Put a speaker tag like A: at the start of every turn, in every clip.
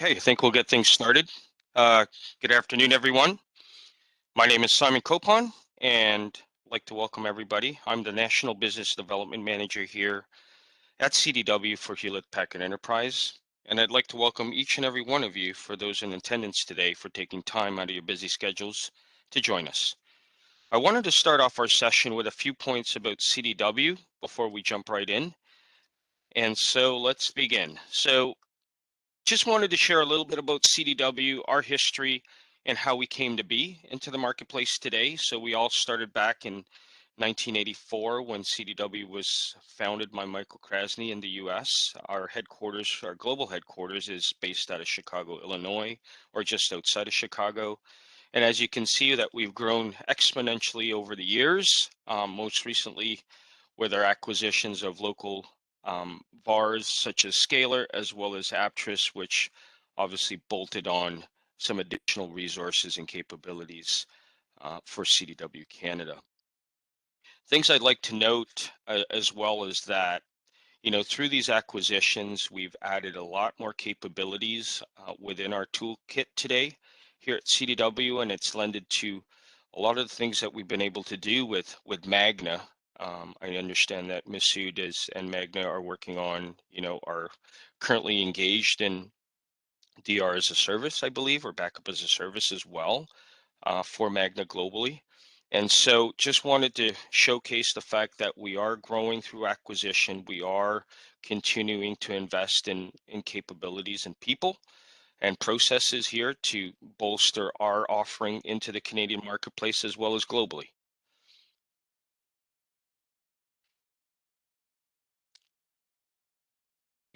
A: Okay, I think we'll get things started. Good afternoon, everyone. My name is Simon Copon, and I'd like to welcome everybody. I'm the National Business Development Manager here at CDW for Hewlett-Packard Enterprise, and I'd like to welcome each and every one of you, for those in attendance today, for taking time out of your busy schedules to join us. I wanted to start off our session with a few points about CDW before we jump right in. And so let's begin. Just wanted to share a little bit about CDW, our history, and how we came to be into the marketplace today. So we all started back in 1984 when CDW was founded by Michael Krasny in the US. Our headquarters, our global headquarters, is based out of Chicago, Illinois, or just outside of Chicago. And as you can see, that we've grown exponentially over the years, most recently with our acquisitions of local VARs such as Scalar, as well as Aptris, which obviously bolted on some additional resources and capabilities for CDW Canada. Things I'd like to note as well is that, through these acquisitions, we've added a lot more capabilities within our toolkit today here at CDW, and it's lended to a lot of the things that we've been able to do with Magna. I understand that Masood and Magna are working on, are currently engaged in DR as a service, I believe, or backup as a service as well for Magna globally. And so just wanted to showcase the fact that we are growing through acquisition. We are continuing to invest in capabilities and people and processes here to bolster our offering into the Canadian marketplace as well as globally.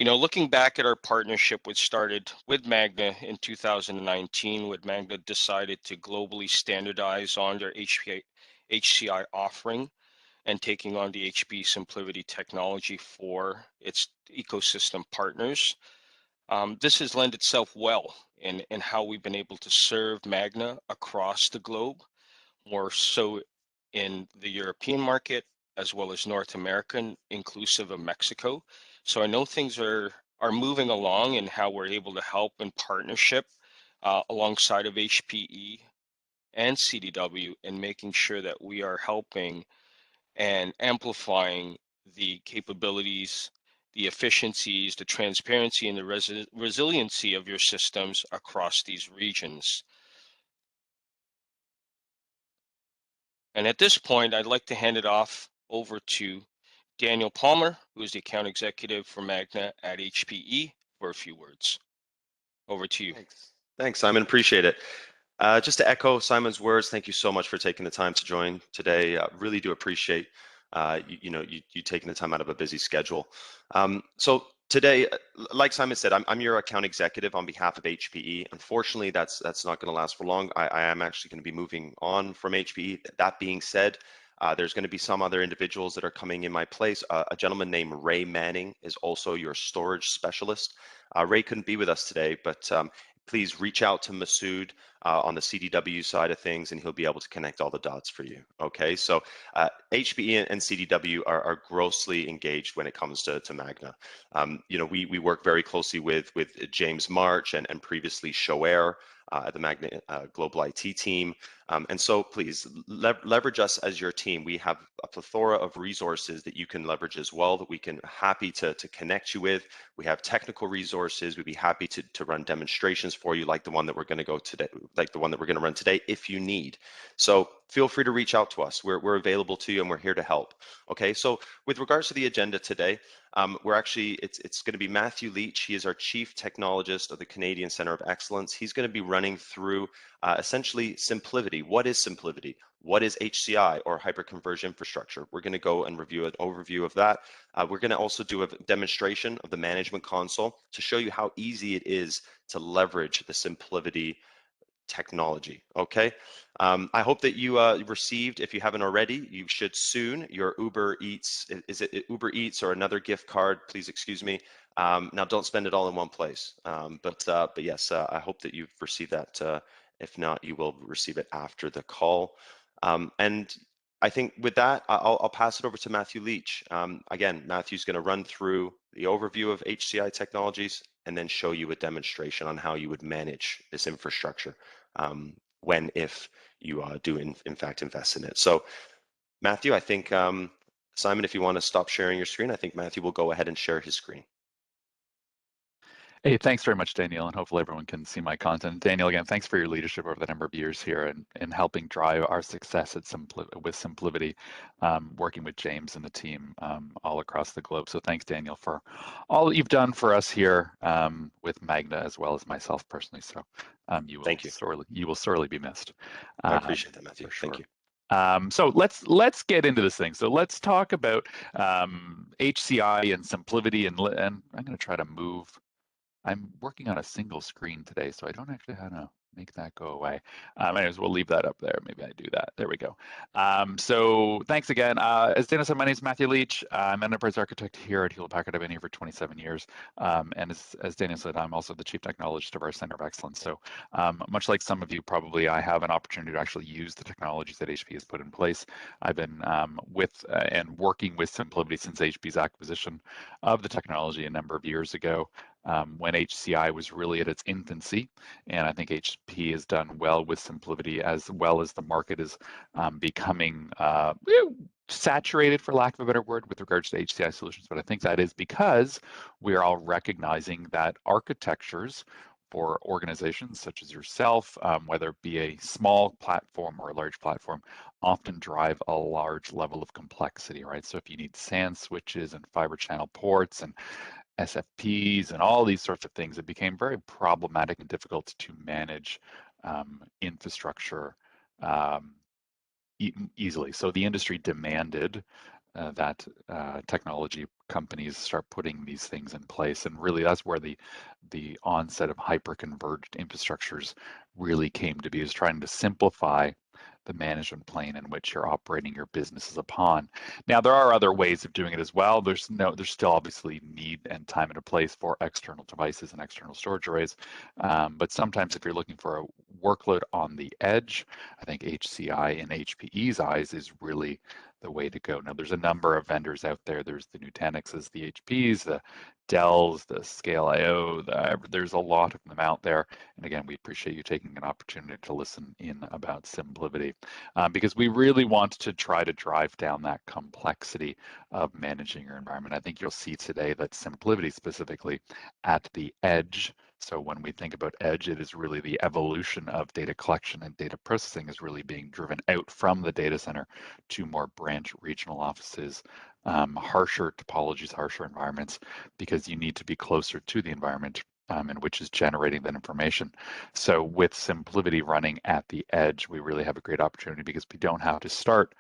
A: Looking back at our partnership, which started with Magna in 2019, when Magna decided to globally standardize on their HCI offering and taking on the HPE SimpliVity technology for its ecosystem partners. This has lent itself well in how we've been able to serve Magna across the globe, more so in the European market, as well as North American, inclusive of Mexico. So I know things are moving along in how we're able to help in partnership alongside of HPE and CDW in making sure that we are helping and amplifying the capabilities, the efficiencies, the transparency, and the resiliency of your systems across these regions. And at this point, I'd like to hand it off over to Daniel Palmer, who is the account executive for Magna at HPE, for a few words. Over to you.
B: Thanks, Simon. Appreciate it. Just to echo Simon's words, thank you so much for taking the time to join today. Really do appreciate you taking the time out of a busy schedule. So today, like Simon said, I'm your account executive on behalf of HPE. Unfortunately, that's not going to last for long. I am actually going to be moving on from HPE. That being said, there's going to be some other individuals that are coming in my place. A gentleman named Ray Manning is also your storage specialist. Ray couldn't be with us today, but please reach out to Masood on the CDW side of things, and he'll be able to connect all the dots for you. Okay, so HPE and CDW are grossly engaged when it comes to Magna. We work very closely with James March and previously Shoair at the Magna Global IT team. And so please leverage us as your team. We have a plethora of resources that you can leverage as well, that we can happy to connect you with. We have technical resources. We'd be happy to run demonstrations for you, like the one that we're going to go today, like the one that we're going to run today, if you need. So feel free to reach out to us. We're available to you, and we're here to help. Okay, so with regards to the agenda today, it's going to be Matthew Leach. He is our Chief Technologist of the Canadian Centre of Excellence. He's going to be running through essentially SimpliVity. What is SimpliVity? What is HCI, or Hyperconverged infrastructure? We're going to go and review an overview of that. We're going to also do a demonstration of the management console to show you how easy it is to leverage the SimpliVity technology. Okay, I hope that you received, if you haven't already, you should soon, your Uber Eats, is it Uber Eats or another gift card? Please excuse me. Now don't spend it all in one place, but yes, I hope that you've received that. If not, you will receive it after the call. And I think with that, I'll pass it over to Matthew Leach. Again, Matthew's going to run through the overview of HCI technologies and then show you a demonstration on how you would manage this infrastructure when, if you do in fact invest in it. So Matthew, I think, Simon, if you want to stop sharing your screen, I think Matthew will go ahead and share his screen.
C: Hey, thanks very much, Daniel, and hopefully everyone can see my content. Daniel, again, thanks for your leadership over the number of years here and helping drive our success at with SimpliVity, working with James and the team all across the globe. So thanks, Daniel, for all that you've done for us here with Magna, as well as myself personally. So
B: Thank you.
C: you will sorely be missed.
B: I appreciate that, Matthew.
C: For sure.
B: Thank you.
C: So let's get into this thing. So let's talk about HCI and SimpliVity, and I'm going to try to move. I'm working on a single screen today, so I don't actually know how to make that go away. Anyways, we'll leave that up there. Maybe I do that. There we go. So thanks again. As Dana said, my name is Matthew Leach. I'm an enterprise architect here at Hewlett Packard. I've been here for 27 years. And as Dana said, I'm also the chief technologist of our Center of Excellence. So much like some of you, probably I have an opportunity to actually use the technologies that HPE has put in place. I've been with and working with SimpliVity since HPE's acquisition of the technology a number of years ago. When HCI was really at its infancy. And I think HPE has done well with SimpliVity, as well as the market is becoming saturated, for lack of a better word, with regards to HCI solutions. But I think that is because we are all recognizing that architectures for organizations such as yourself, whether it be a small platform or a large platform, often drive a large level of complexity, right? So if you need SAN switches and fiber channel ports and SFPs and all these sorts of things, it became very problematic and difficult to manage infrastructure easily. So the industry demanded that technology companies start putting these things in place, and really that's where the onset of hyperconverged infrastructures really came to be, is trying to simplify the management plane in which you're operating your businesses upon. Now, there are other ways of doing it as well. There's still obviously need and time and a place for external devices and external storage arrays. But sometimes if you're looking for a workload on the edge, I think HCI in HPE's eyes is really the way to go. Now, there's a number of vendors out there. There's the Nutanixes, the HPs, the Dells, the Scale.io, there's a lot of them out there. And again, we appreciate you taking an opportunity to listen in about SimpliVity, because we really want to try to drive down that complexity of managing your environment. I think you'll see today that SimpliVity specifically at the edge. So when we think about edge, it is really the evolution of data collection and data processing is really being driven out from the data center to more branch regional offices, harsher topologies, harsher environments, because you need to be closer to the environment in which is generating that information. So with SimpliVity running at the edge, we really have a great opportunity because we don't have to start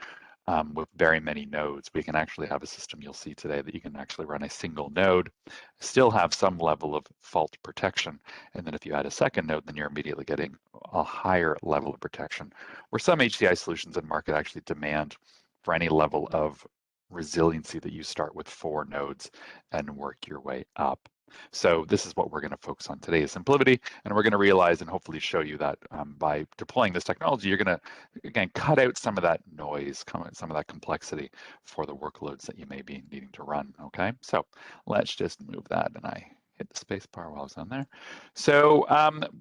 C: with very many nodes. We can actually have a system, you'll see today, that you can actually run a single node, still have some level of fault protection. And then if you add a second node, then you're immediately getting a higher level of protection, where some HCI solutions in market actually demand for any level of resiliency that you start with 4 nodes and work your way up. So this is what we're going to focus on today, is SimpliVity, and we're going to realize and hopefully show you that by deploying this technology, you're going to, again, cut out some of that noise, some of that complexity for the workloads that you may be needing to run, okay? So let's just move that, and I hit the space bar while I was on there. So,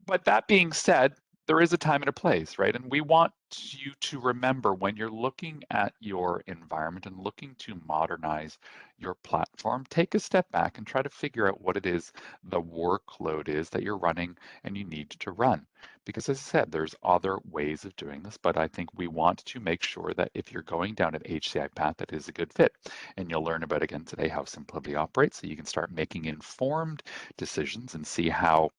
C: but that being said, there is a time and a place, right? And we want you to remember, when you're looking at your environment and looking to modernize your platform, take a step back and try to figure out what it is the workload is that you're running and you need to run. Because as I said, there's other ways of doing this, but I think we want to make sure that if you're going down an HCI path, that is a good fit. And you'll learn about, again, today, how SimpliVity operates, so you can start making informed decisions and see how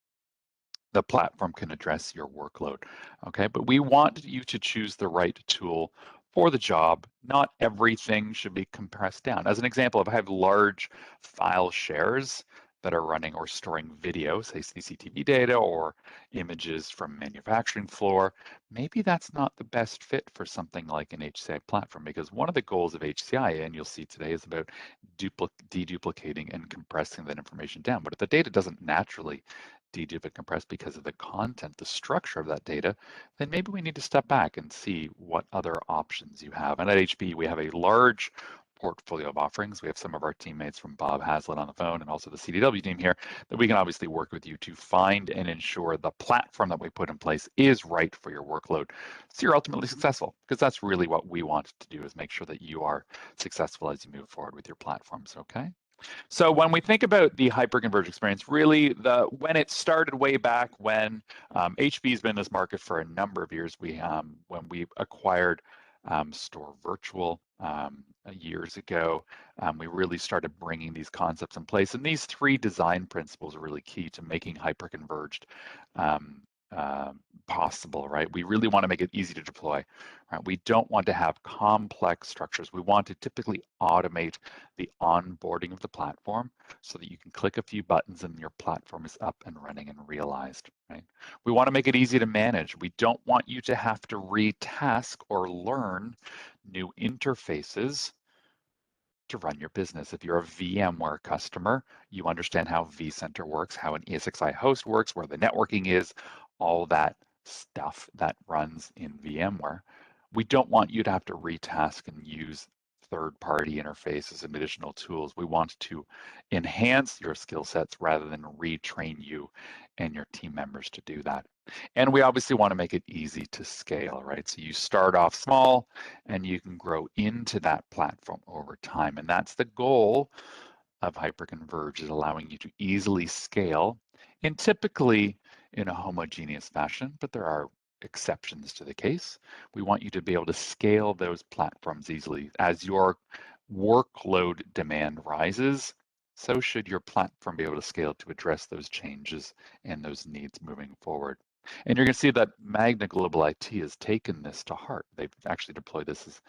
C: the platform can address your workload, okay? But we want you to choose the right tool for the job. Not everything should be compressed down. As an example, if I have large file shares that are running or storing video, say CCTV data or images from manufacturing floor, maybe that's not the best fit for something like an HCI platform, because one of the goals of HCI, and you'll see today, is about deduplicating and compressing that information down. But if the data doesn't naturally dedupe and compress because of the content, the structure of that data, then maybe we need to step back and see what other options you have. And at HPE, we have a large portfolio of offerings. We have some of our teammates from Bob Hazlitt on the phone and also the CDW team here that we can obviously work with you to find and ensure the platform that we put in place is right for your workload so you're ultimately successful, because that's really what we want to do, is make sure that you are successful as you move forward with your platforms, okay? So when we think about the hyperconverged experience, really when it started way back when HPE's been in this market for a number of years, when we acquired Store Virtual years ago, we really started bringing these concepts in place. And these three design principles are really key to making hyperconverged possible, right? We really want to make it easy to deploy, right? We don't want to have complex structures. We want to typically automate the onboarding of the platform so that you can click a few buttons and your platform is up and running and realized, right? We want to make it easy to manage. We don't want you to have to retask or learn new interfaces to run your business. If you're a VMware customer, you understand how vCenter works, how an ESXi host works, where the networking is, all that stuff that runs in VMware. We don't want you to have to retask and use third-party interfaces and additional tools. We want to enhance your skill sets rather than retrain you and your team members to do that. And we obviously want to make it easy to scale, right? So you start off small and you can grow into that platform over time. And that's the goal of Hyperconverged, is allowing you to easily scale, and typically in a homogeneous fashion, but there are exceptions to the case. We want you to be able to scale those platforms easily. As your workload demand rises, so should your platform be able to scale to address those changes and those needs moving forward. And you're going to see that Magna Global IT has taken this to heart. They've actually deployed this,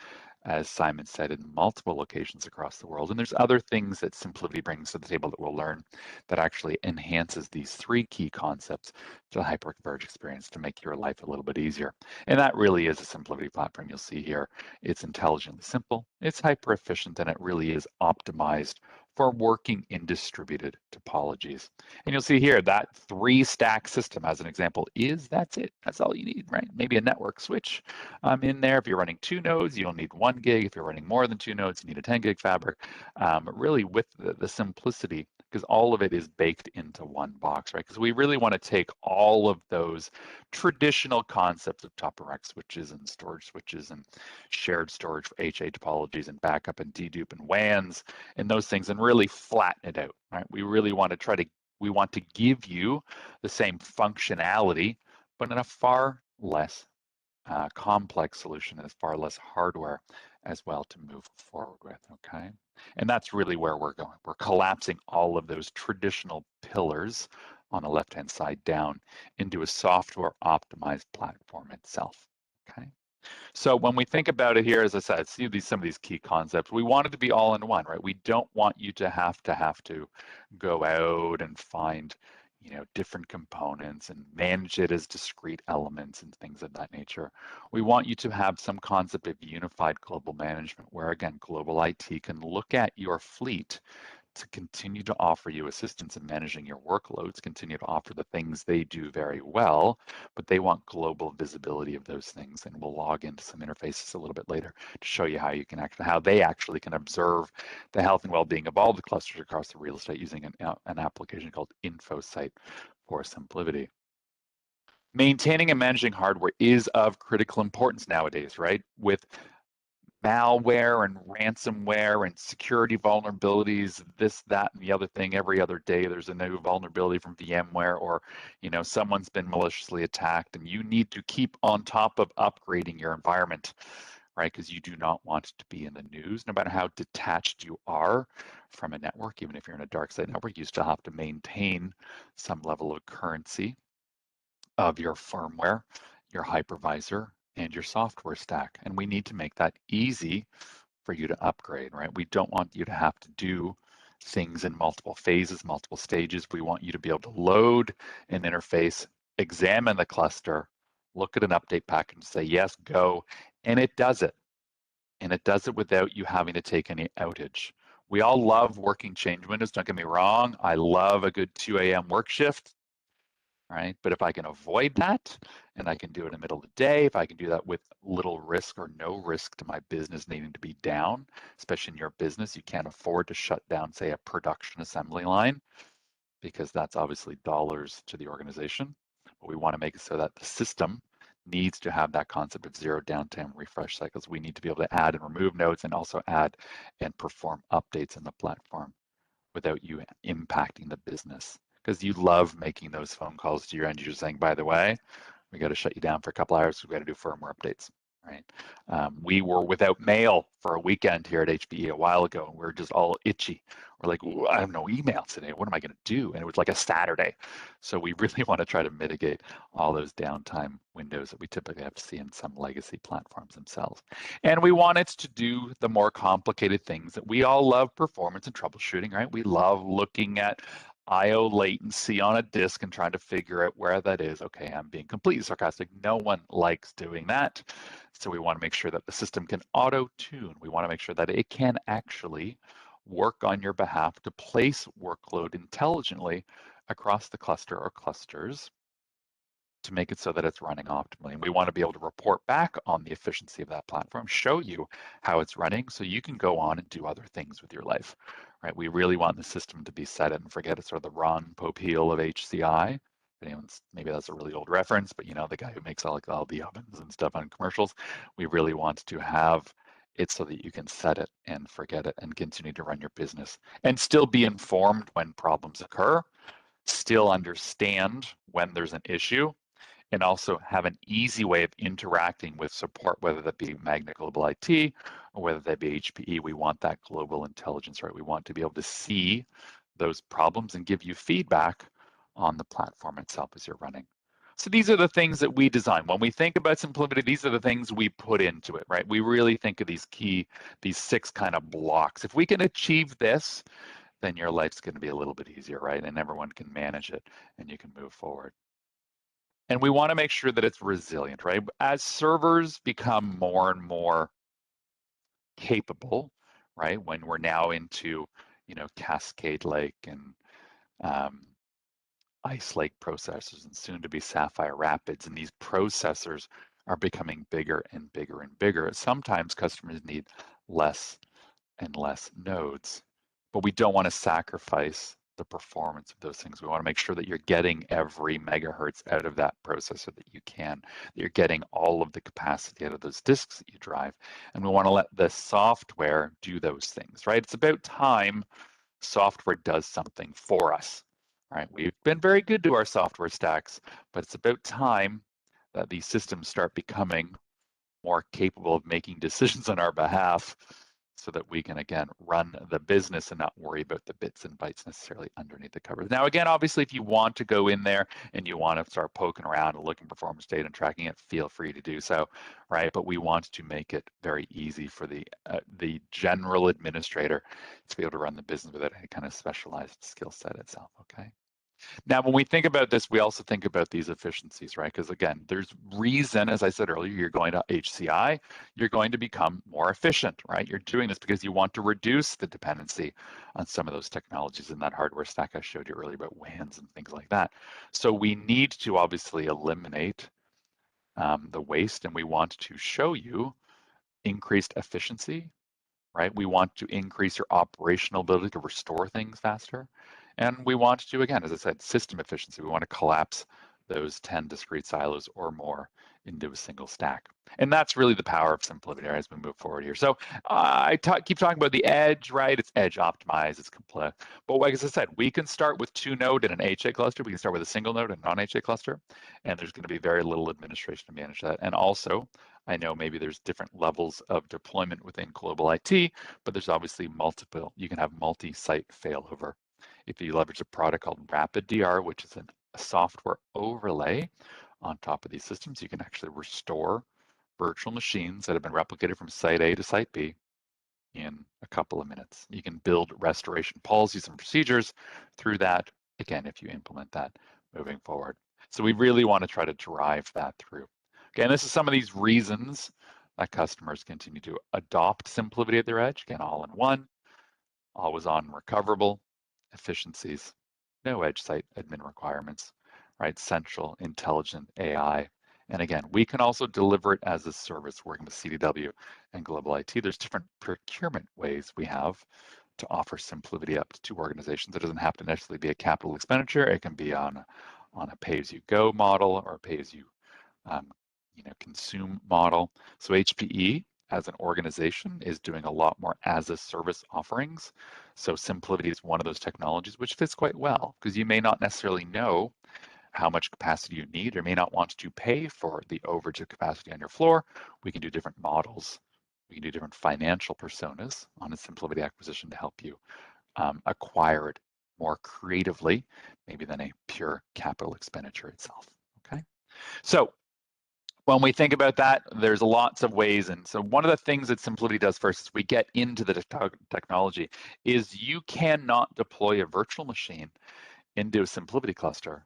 C: as Simon said, in multiple locations across the world. And there's other things that SimpliVity brings to the table that we'll learn that actually enhances these three key concepts to the hyperconverged experience to make your life a little bit easier. And that really is a SimpliVity platform. You'll see here, it's intelligently simple, it's hyper efficient, and it really is optimized for working in distributed topologies. And you'll see here that 3-stack system, as an example, that's it. That's all you need, right? Maybe a network switch in there. If you're running 2 nodes, you'll need 1 gig. If you're running more than 2 nodes, you need a 10 gig fabric. Really with the simplicity, because all of it is baked into one box, right? Because we really want to take all of those traditional concepts of top-of-rack switches and storage switches and shared storage for HA topologies and backup and dedupe and WANs and those things, and really flatten it out, right? We really want to give you the same functionality, but in a far less complex solution and far less hardware as well to move forward with, okay? And that's really where we're going. We're collapsing all of those traditional pillars on the left-hand side down into a software optimized platform itself, okay? So when we think about it here, as I said, see some of these key concepts. We want it to be all in one, right? We don't want you to have to go out and find, different components and manage it as discrete elements and things of that nature. We want you to have some concept of unified global management, where again, global IT can look at your fleet to continue to offer you assistance in managing your workloads, continue to offer the things they do very well, but they want global visibility of those things. And we'll log into some interfaces a little bit later to show you how they actually can observe the health and well-being of all the clusters across the real estate using an application called InfoSight for SimpliVity. Maintaining and managing hardware is of critical importance nowadays, right? With malware and ransomware and security vulnerabilities, this, that, and the other thing. Every other day, there's a new vulnerability from VMware, or someone's been maliciously attacked, and you need to keep on top of upgrading your environment, right? Because you do not want to be in the news, no matter how detached you are from a network. Even if you're in a dark side network, you still have to maintain some level of currency of your firmware, your hypervisor, and your software stack. And we need to make that easy for you to upgrade, right? We don't want you to have to do things in multiple phases, multiple stages. We want you to be able to load an interface, examine the cluster, look at an update package and say, yes, go, and it does it. And it does it without you having to take any outage. We all love working change windows, don't get me wrong. I love a good 2 a.m. work shift. right? But if I can avoid that and I can do it in the middle of the day, if I can do that with little risk or no risk to my business needing to be down, especially in your business, you can't afford to shut down, say, a production assembly line, because that's obviously dollars to the organization. But we want to make it so that the system needs to have that concept of zero downtime refresh cycles. We need to be able to add and remove nodes and also add and perform updates in the platform without you impacting the business. Because you love making those phone calls to your end user saying, by the way, we got to shut you down for a couple hours. We got to do firmware updates, right? We were without mail for a weekend here at HPE a while ago, and we were just all itchy. We're like, I have no email today. What am I going to do? And it was like a Saturday. So we really want to try to mitigate all those downtime windows that we typically have to see in some legacy platforms themselves. And we want it to do the more complicated things that we all love, performance and troubleshooting, right? We love looking at IO latency on a disk and trying to figure out where that is. Okay, I'm being completely sarcastic. No one likes doing that. So we want to make sure that the system can auto-tune. We want to make sure that it can actually work on your behalf to place workload intelligently across the cluster or clusters to make it so that it's running optimally. And we want to be able to report back on the efficiency of that platform, show you how it's running so you can go on and do other things with your life, right? We really want the system to be set it and forget it, sort of the Ron Popeil of HCI. Anyone's, maybe that's a really old reference, but you know, the guy who makes all the ovens and stuff on commercials. We really want to have it so that you can set it and forget it and continue to run your business and still be informed when problems occur, still understand when there's an issue, and also have an easy way of interacting with support, whether that be Magna Global IT or whether that be HPE. We want that global intelligence, right? We want to be able to see those problems and give you feedback on the platform itself as you're running. So these are the things that we design. When we think about SimpliVity, these are the things we put into it, right? We really think of these 6 kind of blocks. If we can achieve this, then your life's going to be a little bit easier, right? And everyone can manage it and you can move forward. And we want to make sure that it's resilient, right? As servers become more and more capable, right? When we're now into, Cascade Lake and Ice Lake processors and soon to be Sapphire Rapids, and these processors are becoming bigger and bigger and bigger. Sometimes customers need less and less nodes, but we don't want to sacrifice the performance of those things. We want to make sure that you're getting every megahertz out of that processor that you can, that you're getting all of the capacity out of those disks that you drive. And we want to let the software do those things, right? It's about time software does something for us, right? We've been very good to our software stacks, but it's about time that these systems start becoming more capable of making decisions on our behalf so that we can, again, run the business and not worry about the bits and bytes necessarily underneath the covers. Now, again, obviously, if you want to go in there and you want to start poking around and looking performance data and tracking it, feel free to do so, right? But we want to make it very easy for the general administrator to be able to run the business without any kind of specialized skill set itself, okay? Now, when we think about this, we also think about these efficiencies, right? Because again, there's reason, as I said earlier, you're going to HCI, you're going to become more efficient, right? You're doing this because you want to reduce the dependency on some of those technologies in that hardware stack I showed you earlier about WANs and things like that. So we need to obviously eliminate the waste, and we want to show you increased efficiency, right? We want to increase your operational ability to restore things faster. And we want to, again, as I said, system efficiency. We want to collapse those 10 discrete silos or more into a single stack. And that's really the power of SimpliVity as we move forward here. So keep talking about the edge, right? It's edge optimized, it's complex. But like as I said, we can start with 2 node in an HA cluster. We can start with a single node in a non-HA cluster. And there's going to be very little administration to manage that. And also, I know maybe there's different levels of deployment within global IT, but there's obviously multiple. You can have multi-site failover. If you leverage a product called RapidDR, which is a software overlay on top of these systems, you can actually restore virtual machines that have been replicated from site A to site B in a couple of minutes. You can build restoration policies and procedures through that, again, if you implement that moving forward. So we really want to try to drive that through. Again, this is some of these reasons that customers continue to adopt SimpliVity at their edge. Again, all in one, always on recoverable, efficiencies, no edge site admin requirements, right? Central Intelligent AI. And again, we can also deliver it as a service working with CDW and Global IT. There's different procurement ways we have to offer SimpliVity up to organizations. It doesn't have to necessarily be a capital expenditure. It can be on a pay-as-you-go model or a pay-as-you consume model. So HPE as an organization is doing a lot more as a service offerings. So SimpliVity is one of those technologies which fits quite well because you may not necessarily know how much capacity you need or may not want to pay for the overage of capacity on your floor. We can do different models. We can do different financial personas on a SimpliVity acquisition to help you acquire it more creatively, maybe than a pure capital expenditure itself. Okay, so when we think about that, there's lots of ways. And so one of the things that SimpliVity does first as we get into the technology is you cannot deploy a virtual machine into a SimpliVity cluster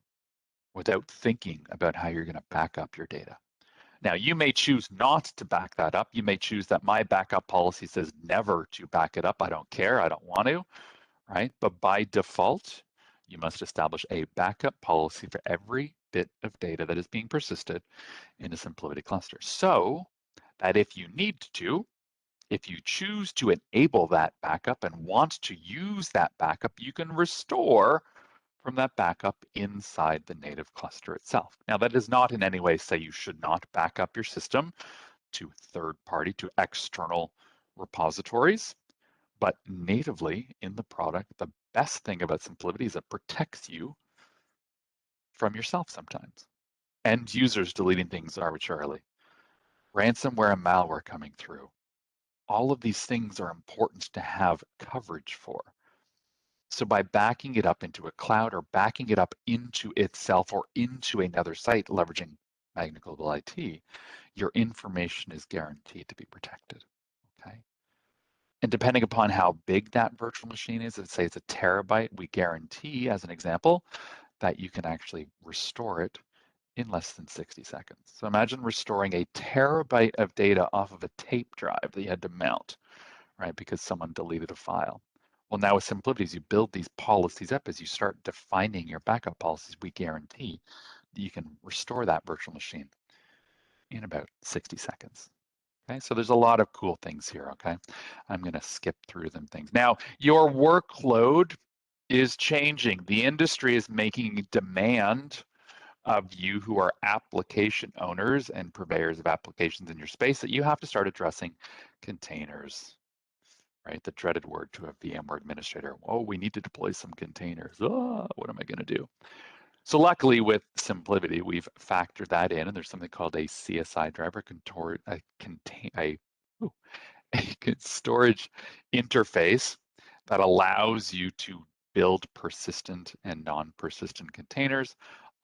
C: without thinking about how you're going to back up your data. Now, you may choose not to back that up. You may choose that my backup policy says never to back it up. I don't care. I don't want to, right? But by default, you must establish a backup policy for every bit of data that is being persisted in a SimpliVity cluster. So that if you need to, if you choose to enable that backup and want to use that backup, you can restore from that backup inside the native cluster itself. Now, that does not in any way say you should not back up your system to third-party, to external repositories, but natively in the product, the best thing about SimpliVity is it protects you from yourself sometimes. End users deleting things arbitrarily, ransomware and malware coming through. All of these things are important to have coverage for. So by backing it up into a cloud or backing it up into itself or into another site, leveraging Magna Global IT, your information is guaranteed to be protected, okay? And depending upon how big that virtual machine is, let's say it's a terabyte, we guarantee, as an example, that you can actually restore it in less than 60 seconds. So imagine restoring a terabyte of data off of a tape drive that you had to mount, right, because someone deleted a file. Well, now with SimpliVity, as you build these policies up, as you start defining your backup policies, we guarantee that you can restore that virtual machine in about 60 seconds. Okay, so there's a lot of cool things here, okay? I'm gonna skip through them things. Now, your workload is changing. The industry is making demand of you who are application owners and purveyors of applications in your space that you have to start addressing containers, right? The dreaded word to a VMware administrator. Oh, we need to deploy some containers. Oh, what am I going to do? So luckily with SimpliVity, we've factored that in, and there's something called a CSI driver, a storage interface that allows you to build persistent and non-persistent containers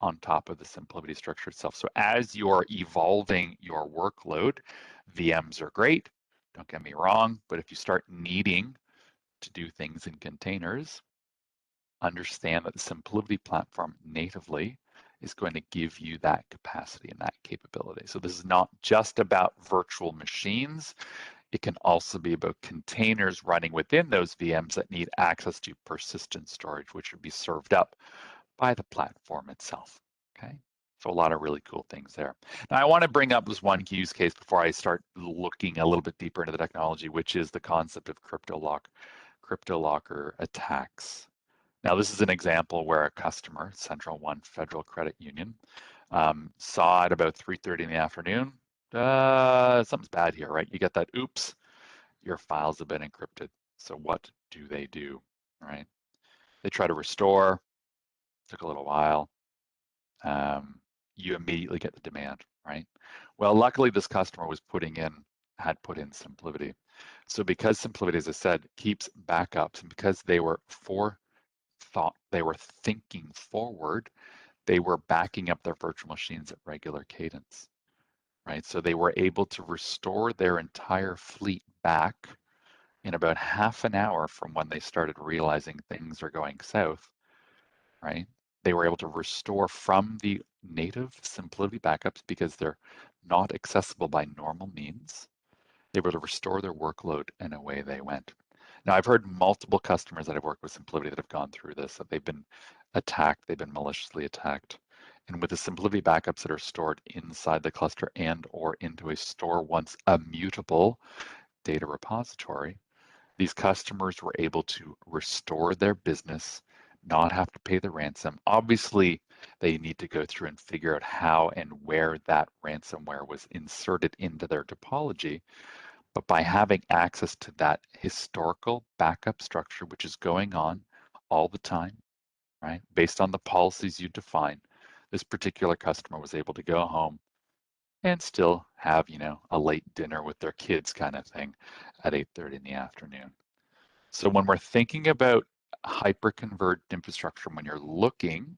C: on top of the SimpliVity structure itself. So as you're evolving your workload, VMs are great, don't get me wrong, but if you start needing to do things in containers, understand that the SimpliVity platform natively is going to give you that capacity and that capability. So this is not just about virtual machines. It can also be about containers running within those VMs that need access to persistent storage, which would be served up by the platform itself, okay? So a lot of really cool things there. Now I want to bring up this one use case before I start looking a little bit deeper into the technology, which is the concept of crypto locker attacks. Now this is an example where a customer, Central One Federal Credit Union, saw at about 3:30 in the afternoon, something's bad here, right? You get that, oops, your files have been encrypted. So what do they do, right? They try to restore, took a little while. You immediately get the demand, right? Well, luckily this customer had put in SimpliVity. So because SimpliVity, as I said, keeps backups, and because they were thinking forward, they were backing up their virtual machines at regular cadence, right? So they were able to restore their entire fleet back in about half an hour from when they started realizing things are going south, right? They were able to restore from the native SimpliVity backups because they're not accessible by normal means. They were able to restore their workload and away they went. Now, I've heard multiple customers that I've worked with SimpliVity that have gone through this, that they've been attacked, they've been maliciously attacked, And with the SimpliVity backups that are stored inside the cluster and or into a store once immutable data repository, these customers were able to restore their business, not have to pay the ransom. Obviously, they need to go through and figure out how and where that ransomware was inserted into their topology. But by having access to that historical backup structure, which is going on all the time, right, based on the policies you define, this particular customer was able to go home and still have, a late dinner with their kids kind of thing at 8:30 in the afternoon. So when we're thinking about hyperconverged infrastructure, when you're looking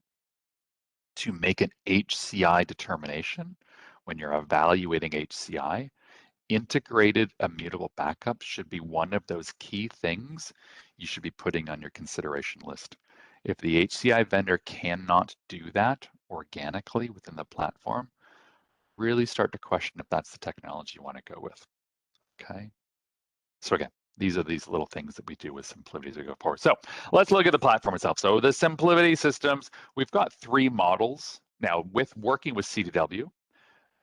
C: to make an HCI determination, when you're evaluating HCI, integrated immutable backup should be one of those key things you should be putting on your consideration list. If the HCI vendor cannot do that organically within the platform, really start to question if that's the technology you want to go with. Okay. So again, these are these little things that we do with SimpliVity as we go forward. So let's look at the platform itself. So the SimpliVity systems, we've got 3 models. Now with working with CDW,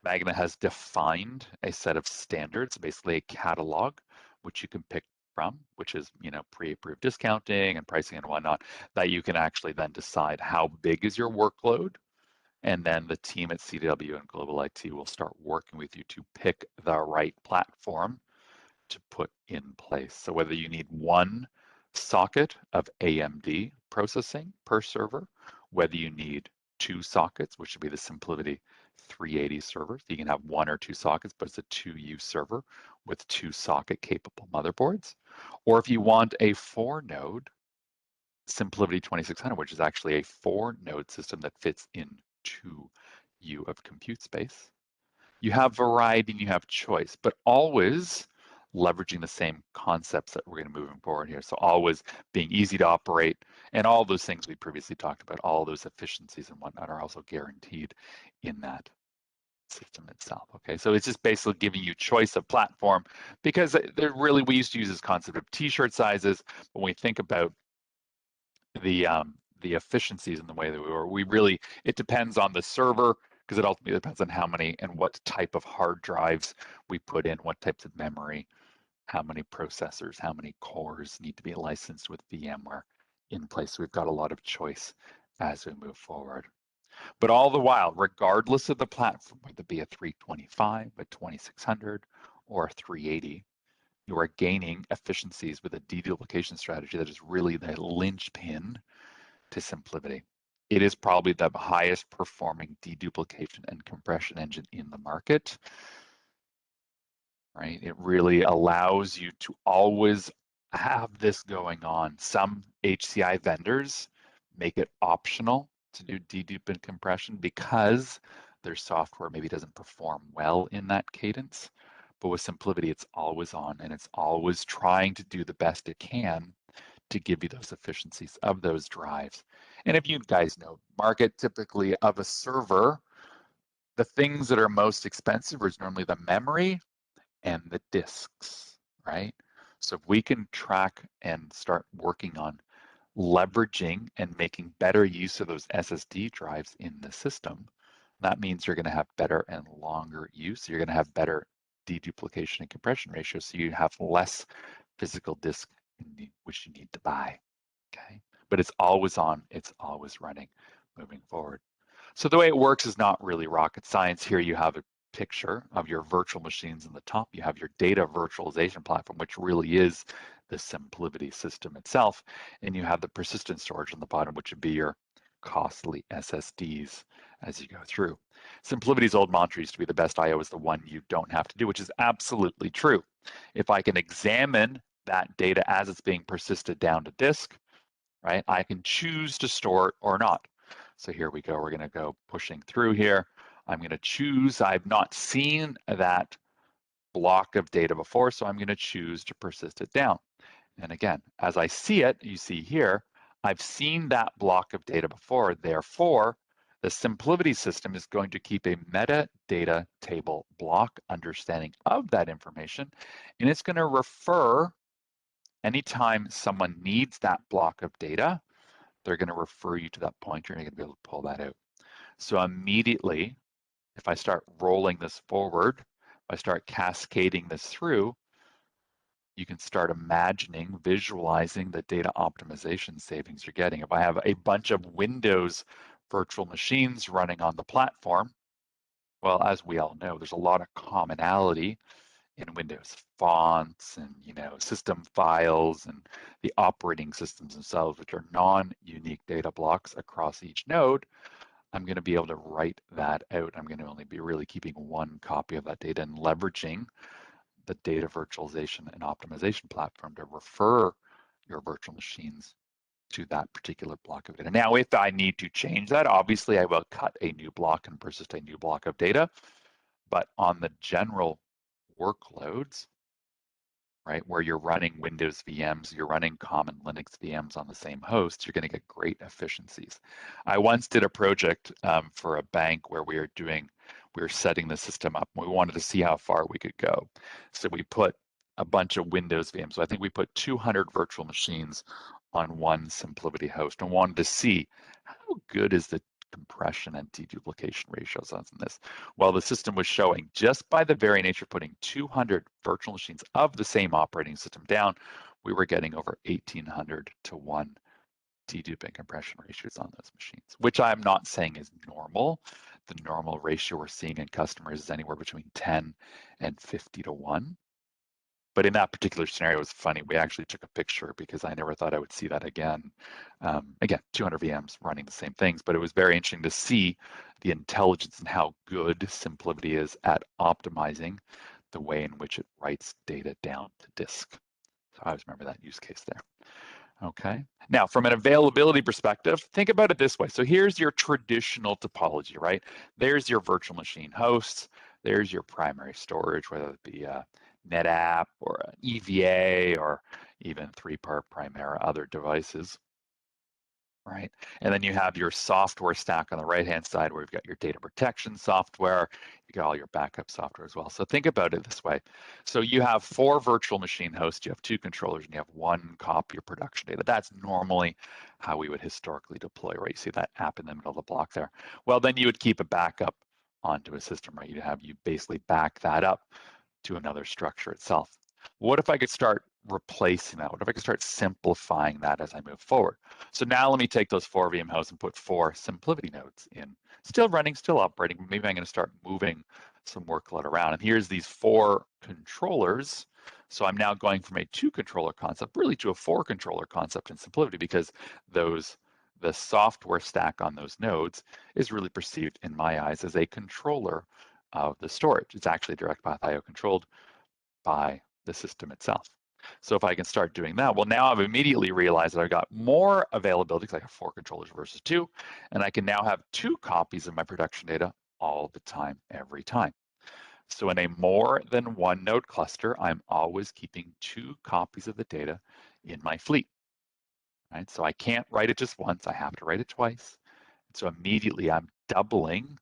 C: Magna has defined a set of standards, basically a catalog, which you can pick from, which is, pre-approved discounting and pricing and whatnot, that you can actually then decide how big is your workload. And then the team at CDW and Global IT will start working with you to pick the right platform to put in place. So whether you need 1 socket of AMD processing per server, whether you need 2 sockets, which would be the SimpliVity 380 servers. You can have 1 or 2 sockets, but it's a 2U server with 2 socket capable motherboards. Or if you want a 4-node SimpliVity 2600, which is actually a 4-node system that fits in 2U of compute space. You have variety and you have choice, but always leveraging the same concepts that we're going to move forward here. So always being easy to operate, and all those things we previously talked about, all those efficiencies and whatnot are also guaranteed in that system itself. Okay, so it's just basically giving you choice of platform, because we used to use this concept of t-shirt sizes. When we think about the efficiencies in the way that it depends on the server, because it ultimately depends on how many and what type of hard drives we put in, what types of memory, how many processors, how many cores need to be licensed with VMware in place. So we've got a lot of choice as we move forward. But all the while, regardless of the platform, whether it be a 325, a 2600, or a 380, you are gaining efficiencies with a deduplication strategy that is really the linchpin to SimpliVity. It is probably the highest performing deduplication and compression engine in the market, right? It really allows you to always have this going on. Some HCI vendors make it optional to do dedupe and compression because their software maybe doesn't perform well in that cadence. But with SimpliVity, it's always on, and it's always trying to do the best it can to give you those efficiencies of those drives. And if you guys know, market typically of a server, the things that are most expensive is normally the memory and the disks, right? So if we can track and start working on leveraging and making better use of those SSD drives in the system, that means you're going to have better and longer use. You're going to have better deduplication and compression ratio, so you have less physical disk which you need to buy. Okay, but it's always on, it's always running moving forward. So the way it works is not really rocket science. Here you have a picture of your virtual machines in the top. You have your data virtualization platform, which really is the SimpliVity system itself. And you have the persistent storage on the bottom, which would be your costly SSDs as you go through. SimpliVity's old mantra used to be the best I/O is the one you don't have to do, which is absolutely true. If I can examine that data as it's being persisted down to disk, right, I can choose to store it or not. So here we go. We're going to go pushing through here. I'm going to choose. I've not seen that block of data before, so I'm going to choose to persist it down. And again, as I see it, you see here, I've seen that block of data before. Therefore, the SimpliVity system is going to keep a metadata table block understanding of that information, and it's going to refer anytime someone needs that block of data, they're going to refer you to that pointer and you're going to be able to pull that out. So immediately, if I start rolling this forward, if I start cascading this through, you can start imagining, visualizing the data optimization savings you're getting. If I have a bunch of Windows virtual machines running on the platform, well, as we all know, there's a lot of commonality in Windows fonts and system files and the operating systems themselves, which are non-unique data blocks across each node. I'm going to be able to write that out. I'm going to only be really keeping one copy of that data and leveraging the data virtualization and optimization platform to refer your virtual machines to that particular block of data. Now, if I need to change that, obviously I will cut a new block and persist a new block of data. But on the general workloads, right, where you're running Windows VMs, you're running common Linux VMs on the same host, you're going to get great efficiencies. I once did a project for a bank where we were setting the system up. We wanted to see how far we could go. So we put a bunch of Windows VMs. So I think we put 200 virtual machines on one SimpliVity host and wanted to see how good is the compression and deduplication ratios on this. Well, the system was showing just by the very nature of putting 200 virtual machines of the same operating system down, we were getting over 1,800 to 1 dedupe and compression ratios on those machines, which I'm not saying is normal. The normal ratio we're seeing in customers is anywhere between 10 and 50 to 1. But in that particular scenario, it was funny. We actually took a picture because I never thought I would see that again. Again, 200 VMs running the same things, but it was very interesting to see the intelligence and how good SimpliVity is at optimizing the way in which it writes data down to disk. So I always remember that use case there. Okay. Now, from an availability perspective, think about it this way. So here's your traditional topology, right? There's your virtual machine hosts. There's your primary storage, whether it be NetApp or an EVA or even 3-part Primera, other devices, right? And then you have your software stack on the right-hand side where you've got your data protection software, you got all your backup software as well. So think about it this way. So you have 4 virtual machine hosts, you have 2 controllers, and you have 1 copy of production data. That's normally how we would historically deploy, right? You see that app in the middle of the block there. Well, then you would keep a backup onto a system, right? You basically back that up to another structure itself. What if I could start replacing that? What if I could start simplifying that as I move forward? So now let me take those 4 VM hosts and put 4 SimpliVity nodes in. Still running, still operating, but maybe I'm going to start moving some workload around. And here's these 4 controllers. So I'm now going from a 2-controller concept really to a 4-controller concept in SimpliVity because the software stack on those nodes is really perceived in my eyes as a controller of the storage. It's actually direct path IO controlled by the system itself. So if I can start doing that, well, now I've immediately realized that I've got more availability because I have 4 controllers versus 2, and I can now have 2 copies of my production data all the time, every time. So in a more than 1 node cluster, I'm always keeping 2 copies of the data in my fleet, right? So I can't write it just once, I have to write it twice. So immediately I'm doubling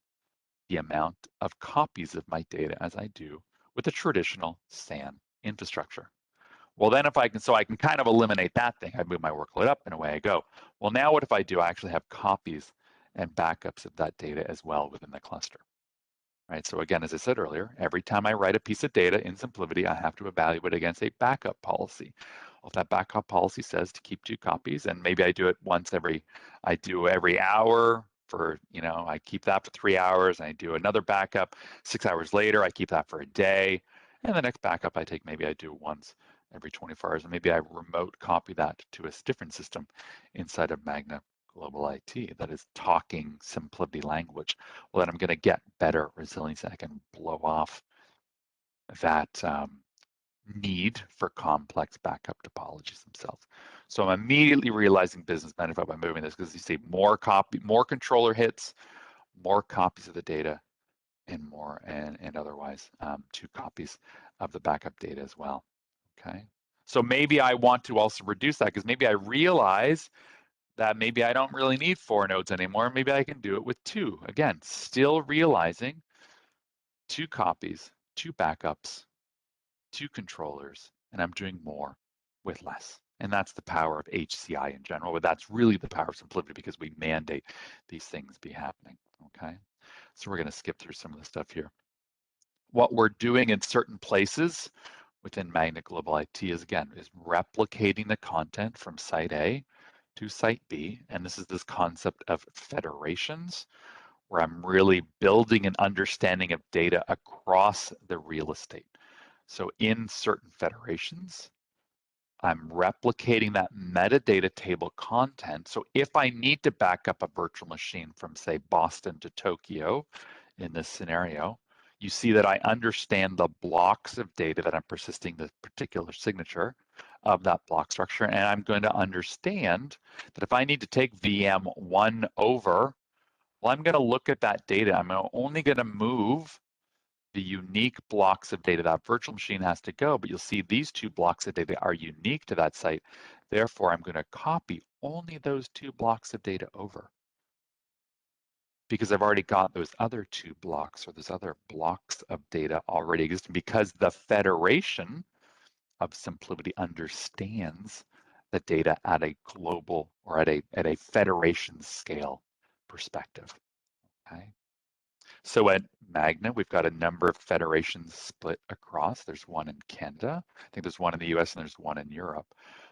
C: the amount of copies of my data as I do with a traditional SAN infrastructure. Well, then if I can kind of eliminate that thing. I move my workload up and away I go. Well, now what if I do? I actually have copies and backups of that data as well within the cluster, right? So again, as I said earlier, every time I write a piece of data in SimpliVity, I have to evaluate against a backup policy. Well, if that backup policy says to keep 2 copies, and maybe I do it every hour, I keep that for 3 hours, and I do another backup 6 hours later, I keep that for a day, and the next backup maybe I do once every 24 hours, and maybe I remote copy that to a different system inside of Magna Global IT that is talking SimpliVity language. Well, then I'm going to get better resiliency. I can blow off that need for complex backup topologies themselves. So I'm immediately realizing business benefit by moving this because you see more controller hits, more copies of the data, and otherwise 2 copies of the backup data as well. Okay. So maybe I want to also reduce that because maybe I realize that maybe I don't really need 4 nodes anymore. Maybe I can do it with 2. Again, still realizing 2 copies, 2 backups, 2 controllers, and I'm doing more with less. And that's the power of HCI in general, but that's really the power of SimpliVity because we mandate these things be happening. okay? So we're going to skip through some of the stuff here. What we're doing in certain places within Magna Global IT is, again, is replicating the content from site A to site B. And this is this concept of federations, where I'm really building an understanding of data across the real estate. So in certain federations, I'm replicating that metadata table content. So if I need to back up a virtual machine from, say, Boston to Tokyo in this scenario, you see that I understand the blocks of data that I'm persisting the particular signature of that block structure. And I'm going to understand that if I need to take VM1 over, well, I'm going to look at that data. I'm only going to move the unique blocks of data that virtual machine has to go, but you'll see these two blocks of data are unique to that site. Therefore, I'm going to copy only those two blocks of data over because I've already got those other two blocks or those other blocks of data already existing because the federation of SimpliVity understands the data at a global or at a federation scale perspective, okay? So at Magna, we've got a number of federations split across. There's one in Canada, I think there's one in the US, and there's one in Europe.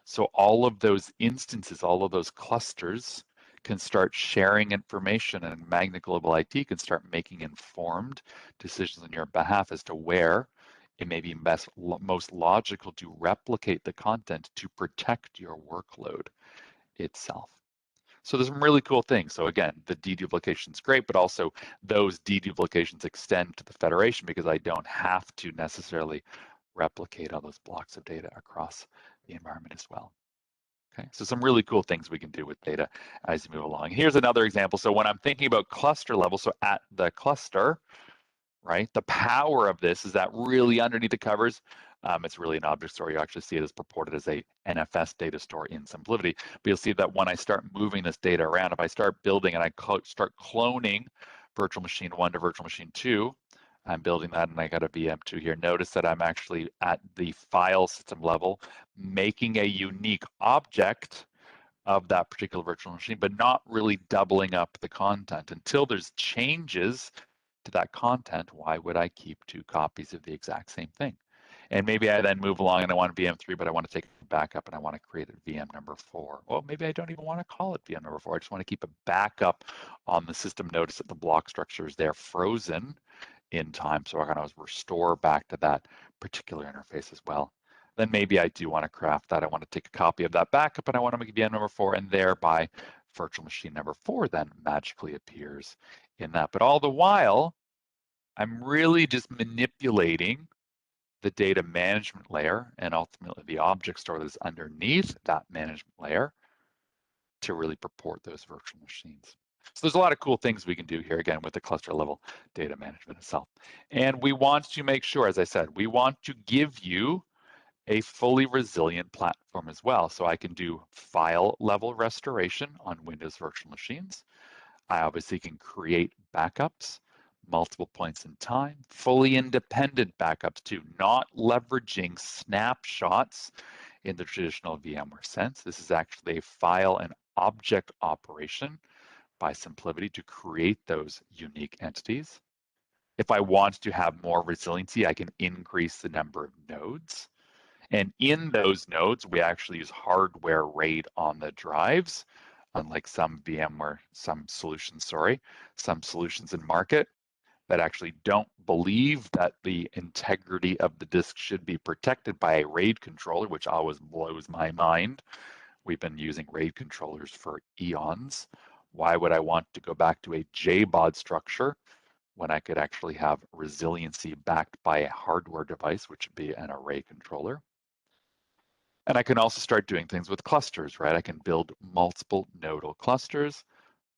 C: So all of those instances, all of those clusters can start sharing information, and Magna Global IT can start making informed decisions on your behalf as to where it may be most logical to replicate the content to protect your workload itself. So there's some really cool things. So again, the deduplication is great, but also those deduplications extend to the federation because I don't have to necessarily replicate all those blocks of data across the environment as well. Okay, so some really cool things we can do with data as you move along. Here's another example. So when I'm thinking about cluster level, so at the cluster, right, the power of this is that really underneath the covers, it's really an object store. You actually see it as purported as a NFS data store in SimpliVity. But you'll see that when I start moving this data around, if I start building and I start cloning virtual machine 1 to virtual machine 2, I'm building that and I got a VM2 here. Notice that I'm actually at the file system level making a unique object of that particular virtual machine, but not really doubling up the content. Until there's changes to that content, why would I keep two copies of the exact same thing? And maybe I then move along and I want VM3, but I want to take a backup and I want to create a VM number 4. Well, maybe I don't even want to call it VM number 4. I just want to keep a backup on the system. Notice that the block structure is there frozen in time, so I can always restore back to that particular interface as well. Then maybe I do want to craft that. I want to take a copy of that backup and I want to make VM number 4, and thereby virtual machine number 4 then magically appears in that. But all the while, I'm really just manipulating the data management layer and ultimately the object store that's underneath that management layer to really purport those virtual machines. So there's a lot of cool things we can do here, again, with the cluster level data management itself. And we want to make sure, as I said, we want to give you a fully resilient platform as well. So I can do file level restoration on Windows virtual machines. I obviously can create backups, multiple points in time, fully independent backups too, not leveraging snapshots in the traditional VMware sense. This is actually a file and object operation by SimpliVity to create those unique entities. If I want to have more resiliency, I can increase the number of nodes. And in those nodes, we actually use hardware RAID on the drives, unlike some solutions in market that actually don't believe that the integrity of the disk should be protected by a RAID controller, which always blows my mind. We've been using RAID controllers for eons. Why would I want to go back to a JBOD structure when I could actually have resiliency backed by a hardware device, which would be an array controller? And I can also start doing things with clusters, right? I can build multiple nodal clusters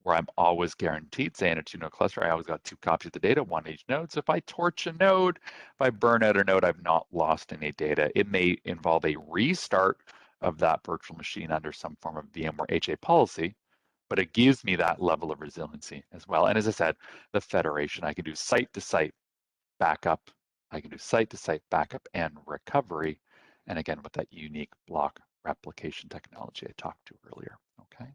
C: where I'm always guaranteed, say in a 2-node cluster, I always got 2 copies of the data, one each node. So if I torch a node, if I burn out a node, I've not lost any data. It may involve a restart of that virtual machine under some form of VMware HA policy, but it gives me that level of resiliency as well. And as I said, the federation, I can do site-to-site backup, I can do site-to-site backup and recovery, and again, with that unique block replication technology I talked to earlier, okay?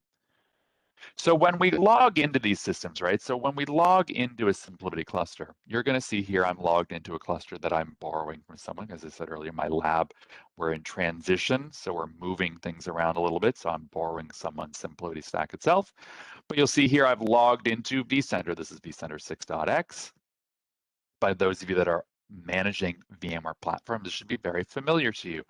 C: So when we log into these systems, right? So when we log into a SimpliVity cluster, you're going to see here I'm logged into a cluster that I'm borrowing from someone. As I said earlier, my lab, we're in transition, so we're moving things around a little bit. So I'm borrowing someone's SimpliVity stack itself. But you'll see here I've logged into vCenter. This is vCenter 6.x. By those of you that are managing VMware platforms, this should be very familiar to you.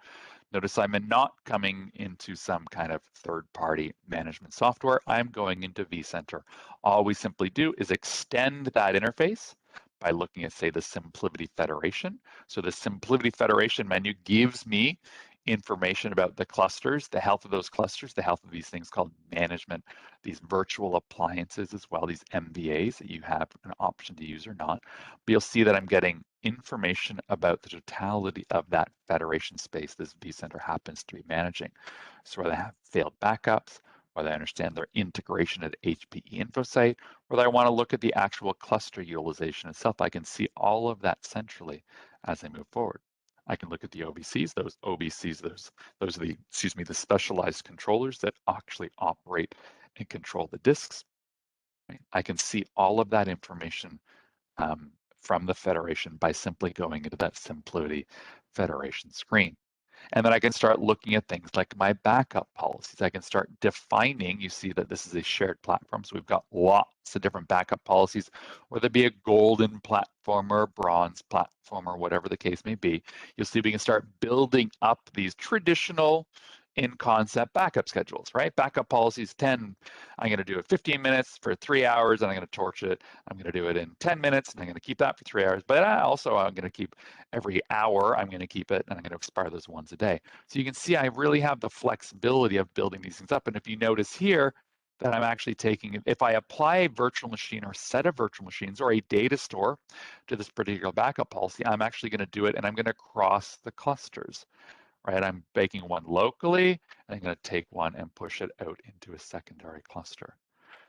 C: Notice I'm not coming into some kind of third-party management software. I'm going into vCenter. All we simply do is extend that interface by looking at, say, the SimpliVity Federation. So the SimpliVity Federation menu gives me information about the clusters, the health of those clusters, the health of these things called management, these virtual appliances as well, these MVAs that you have an option to use or not. But you'll see that I'm getting information about the totality of that federation space this vCenter happens to be managing. So whether they have failed backups, whether I understand their integration at HPE InfoSite, whether I want to look at the actual cluster utilization itself, I can see all of that centrally as I move forward. I can look at the OBCs, those are the, the specialized controllers that actually operate and control the disks. Right? I can see all of that information from the federation by simply going into that SimpliVity federation screen. And then I can start looking at things like my backup policies. I can start defining, you see that this is a shared platform, so we've got lots of different backup policies, whether it be a golden platform or a bronze platform or whatever the case may be. You'll see we can start building up these traditional in concept backup schedules, right? Backup policies 10, I'm going to do it 15 minutes for 3 hours, and I'm going to torch it. I'm going to do it in 10 minutes, and I'm going to keep that for 3 hours. But also, I'm going to keep every hour, I'm going to keep it, and I'm going to expire those once a day. So you can see I really have the flexibility of building these things up. And if you notice here, that I'm actually taking, if I apply a virtual machine or a set of virtual machines or a data store to this particular backup policy, I'm actually going to do it, and I'm going to cross the clusters. Right, I'm baking one locally, and I'm going to take one and push it out into a secondary cluster.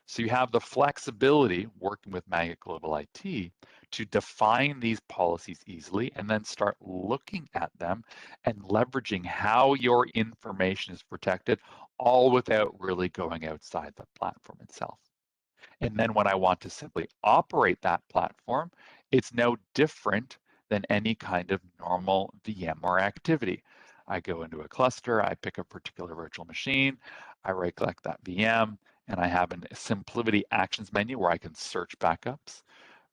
C: So you have the flexibility working with Magna Global IT to define these policies easily and then start looking at them and leveraging how your information is protected, all without really going outside the platform itself. And then when I want to simply operate that platform, it's no different than any kind of normal VMware activity. I go into a cluster, I pick a particular virtual machine, I right-click that VM, and I have a SimpliVity Actions menu where I can search backups.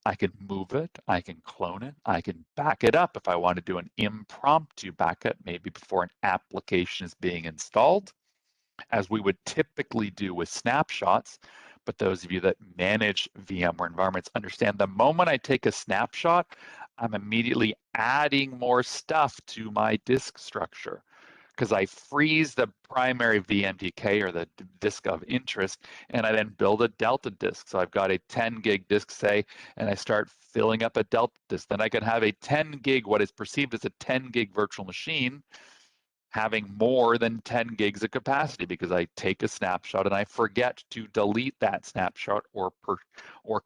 C: I can move it, I can clone it, I can back it up if I want to do an impromptu backup, maybe before an application is being installed, as we would typically do with snapshots. But those of you that manage VMware environments understand the moment I take a snapshot, I'm immediately adding more stuff to my disk structure because I freeze the primary VMDK or the disk of interest, and I then build a delta disk. So I've got a 10 gig disk, say, and I start filling up a delta disk. Then I can have a 10 gig, what is perceived as a 10 gig virtual machine, having more than 10 gigs of capacity because I take a snapshot and I forget to delete that snapshot or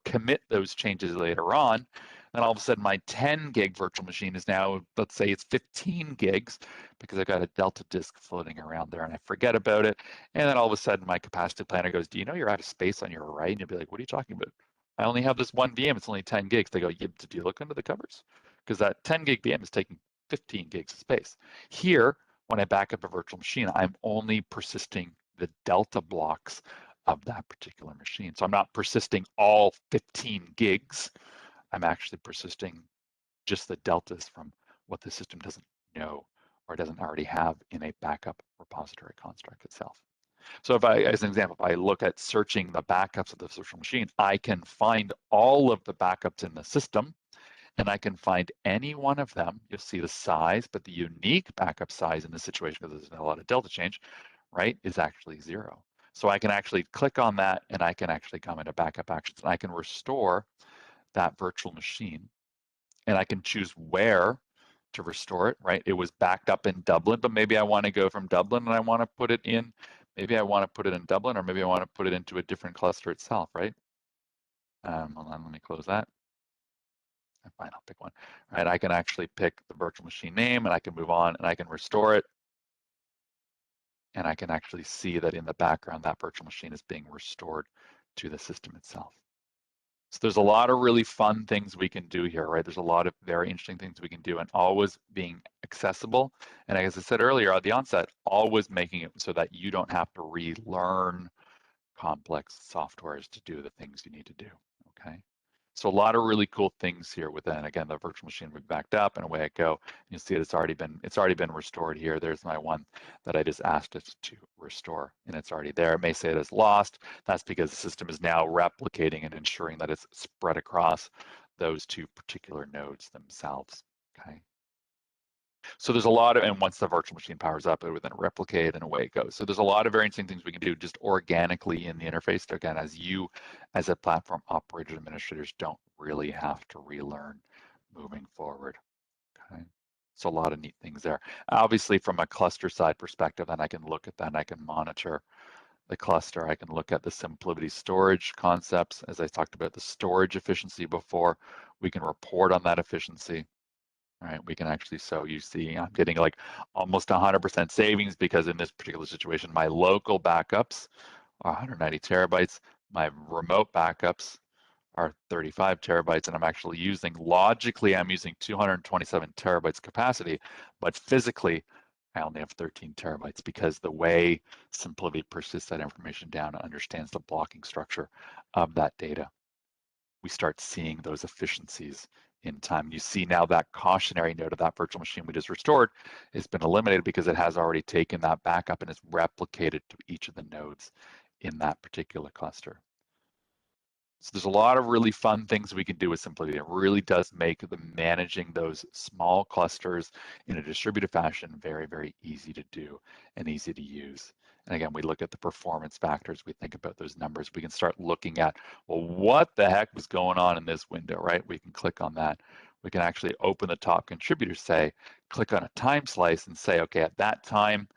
C: commit those changes later on. And all of a sudden my 10 gig virtual machine is now, let's say it's 15 gigs because I've got a Delta disk floating around there and I forget about it. And then all of a sudden my capacity planner goes, do you know you're out of space on your array? And you'll be like, what are you talking about? I only have this one VM, it's only 10 gigs. They go, yeah, did you look under the covers? Because that 10 gig VM is taking 15 gigs of space. Here, when I back up a virtual machine, I'm only persisting the delta blocks of that particular machine. So I'm not persisting all 15 gigs. I'm actually persisting just the deltas from what the system doesn't know or doesn't already have in a backup repository construct itself. So if I, as an example, if I look at searching the backups of the virtual machine, I can find all of the backups in the system, and I can find any one of them. You'll see the size, but the unique backup size in this situation, because there's a lot of delta change, right, is actually 0. So I can actually click on that, and I can actually come into backup actions, and I can restore that virtual machine, and I can choose where to restore it, right? It was backed up in Dublin, but maybe I want to go from Dublin and I want to put it in, maybe I want to put it in Dublin, or maybe I want to put it into a different cluster itself, right? Hold on, let me close that. Fine, I'll pick one. Right, I can actually pick the virtual machine name and I can move on and I can restore it. and I can actually see that in the background, that virtual machine is being restored to the system itself. So there's a lot of really fun things we can do here, right? There's a lot of very interesting things we can do, and always being accessible. And as I said earlier at the onset, always making it so that you don't have to relearn complex softwares to do the things you need to do, okay? So a lot of really cool things here within, again, the virtual machine we backed up and away I go. You see it's already been restored here. There's my one that I just asked it to restore, and it's already there. It may say it is lost. That's because the system is now replicating and ensuring that it's spread across those two particular nodes themselves, okay? So there's a lot of, and once the virtual machine powers up, it would then replicate and away it goes. So there's a lot of very interesting things we can do just organically in the interface. So again, as you, as a platform operator administrators, don't really have to relearn moving forward. Okay. So a lot of neat things there. Obviously, from a cluster side perspective, then I can look at that and I can monitor the cluster. I can look at the SimpliVity storage concepts. As I talked about the storage efficiency before, we can report on that efficiency. Right, we can actually, so you see I'm getting like almost 100% savings because in this particular situation, my local backups are 190 terabytes, my remote backups are 35 terabytes, and I'm actually using, logically, I'm using 227 terabytes capacity, but physically, I only have 13 terabytes because the way SimpliVity persists that information down and understands the blocking structure of that data, we start seeing those efficiencies in time. You see now that cautionary note of that virtual machine we just restored has been eliminated because it has already taken that backup and is replicated to each of the nodes in that particular cluster. So there's a lot of really fun things we can do with SimpliVity. It really does make the managing those small clusters in a distributed fashion very, very easy to do and easy to use. And again, we look at the performance factors, we think about those numbers, we can start looking at, well, what the heck was going on in this window, right? We can click on that. We can actually open the top contributors, say, click on a time slice and say, okay, at that time,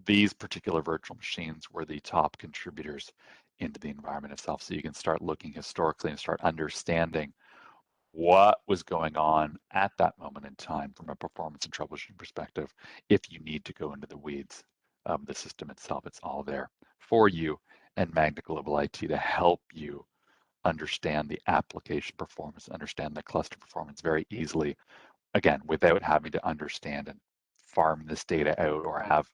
C: these particular virtual machines were the top contributors into the environment itself. So you can start looking historically and start understanding what was going on at that moment in time from a performance and troubleshooting perspective. If you need to go into the weeds of the system itself, it's all there for you and Magna Global IT to help you understand the application performance, understand the cluster performance very easily, again, without having to understand and farm this data out or have